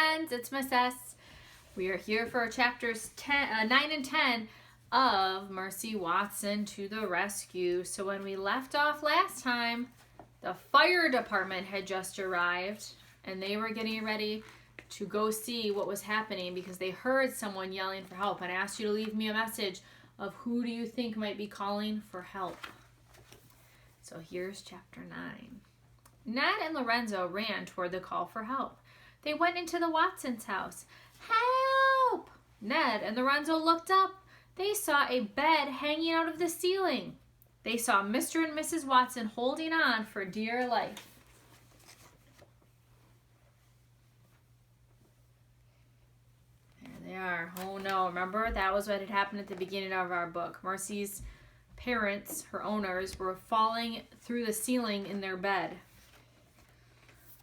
friends, it's Miss S. We are here for chapters 9 and 10 of Mercy Watson to the Rescue. So when we left off last time, the fire department had just arrived and they were getting ready to go see what was happening because they heard someone yelling for help and asked you to leave me a message of who do you think might be calling for help. So here's chapter 9. Ned and Lorenzo ran toward the call for help. They went into the Watsons' house. Help! Ned and Lorenzo looked up. They saw a bed hanging out of the ceiling. They saw Mr. and Mrs. Watson holding on for dear life. There they are. Oh no, remember that was what had happened at the beginning of our book. Mercy's parents, her owners, were falling through the ceiling in their bed.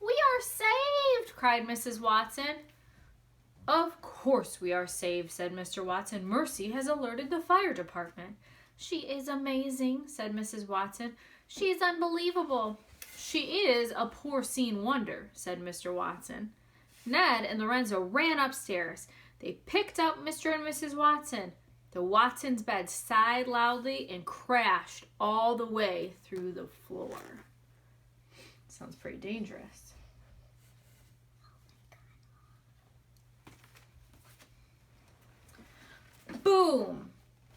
We are saved, cried Mrs. Watson. Of course we are saved, said Mr. Watson. Mercy has alerted the fire department. She is amazing, said Mrs. Watson. She is unbelievable. She is a porcine wonder, said Mr. Watson. Ned and Lorenzo ran upstairs. They picked up Mr. and Mrs. Watson. The Watsons' bed sighed loudly and crashed all the way through the floor. Sounds pretty dangerous. Boom!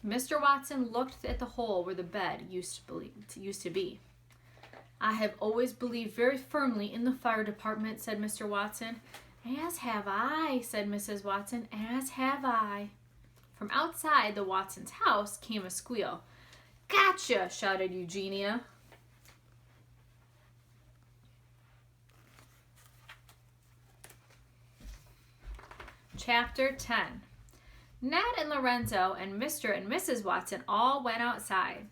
Mr. Watson looked at the hole where the bed used to be. I have always believed very firmly in the fire department, said Mr. Watson. As have I, said Mrs. Watson. As have I. From outside the Watsons' house came a squeal. Gotcha! Shouted Eugenia. Chapter 10. Ned and Lorenzo and Mr. and Mrs. Watson all went outside.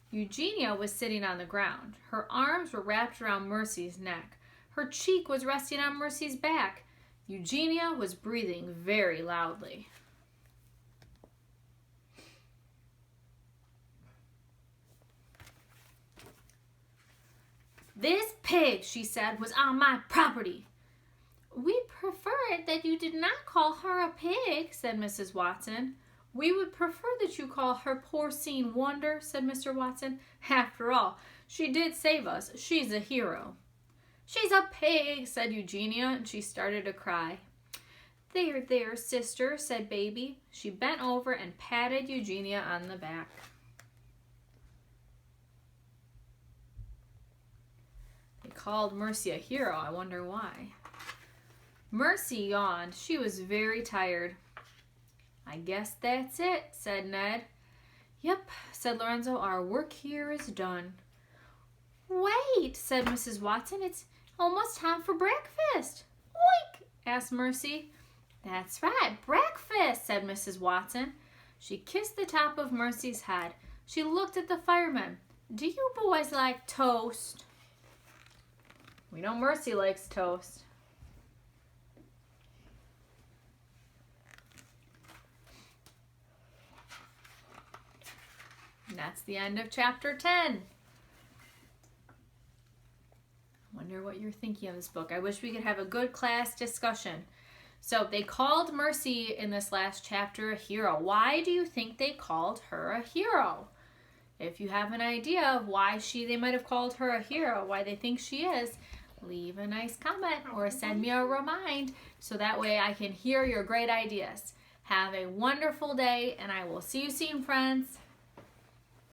Eugenia was sitting on the ground. Her arms were wrapped around Mercy's neck. Her cheek was resting on Mercy's back. Eugenia was breathing very loudly. This pig, she said, was on my property. We prefer it that you did not call her a pig, said Mrs. Watson. We would prefer that you call her porcine wonder, said Mr. Watson. After all, she did save us. She's a hero. She's a pig, said Eugenia, and she started to cry. There, there, sister, said Baby. She bent over and patted Eugenia on the back. They called Mercy a hero. I wonder why. Mercy yawned. She was very tired. I guess that's it, said Ned. Yep, said Lorenzo. Our work here is done. Wait, said Mrs. Watson. It's almost time for breakfast. Oink, asked Mercy. That's right, breakfast, said Mrs. Watson. She kissed the top of Mercy's head. She looked at the firemen. Do you boys like toast? We know Mercy likes toast. And that's the end of chapter 10. I wonder what you're thinking of this book. I wish we could have a good class discussion. So they called Mercy in this last chapter a hero. Why do you think they called her a hero? If you have an idea of why they might have called her a hero, why they think she is, leave a nice comment or send me a remind so that way I can hear your great ideas. Have a wonderful day and I will see you soon, friends.